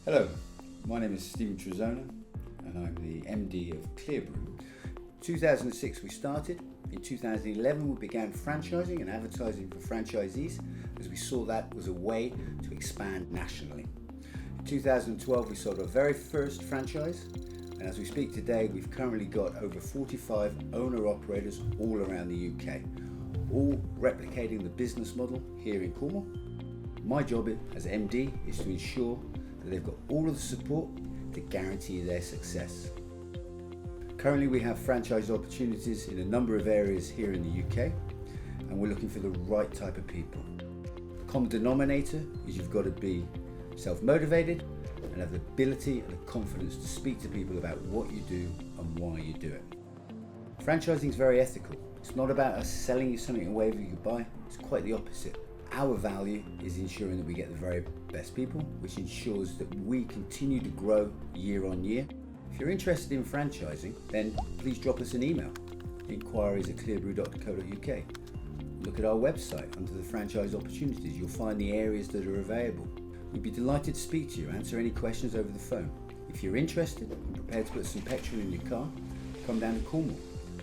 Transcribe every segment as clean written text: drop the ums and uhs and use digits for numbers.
Hello, my name is Stephen Trezona and I'm the MD of Brew. 2006 we started. In 2011 we began franchising and advertising for franchisees as we saw that was a way to expand nationally. In 2012 we sold our very first franchise, and as we speak today we've currently got over 45 owner-operators all around the UK, all replicating the business model here in Cornwall. My job as MD is to ensure that they've got all of the support to guarantee their success. Currently we have franchise opportunities in a number of areas here in the UK, and we're looking for the right type of people. The common denominator is you've got to be self-motivated and have the ability and the confidence to speak to people about what you do and why you do it. Franchising is very ethical. It's not about us selling you something and waving you goodbye. It's quite the opposite. Our value is ensuring that we get the very best people, which ensures that we continue to grow year on year. If you're interested in franchising, then please drop us an email, inquiries@clearbrew.co.uk. Look at our website under the franchise opportunities. You'll find the areas that are available. We'd be delighted to speak to you, answer any questions over the phone. If you're interested and prepared to put some petrol in your car, come down to Cornwall.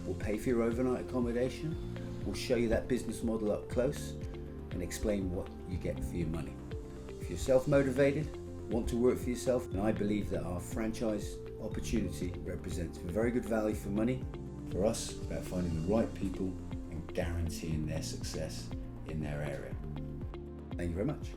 We'll pay for your overnight accommodation. We'll show you that business model up close and explain what you get for your money. If you're self-motivated, want to work for yourself, then I believe that our franchise opportunity represents a very good value for money for us about finding the right people and guaranteeing their success in their area. Thank you very much.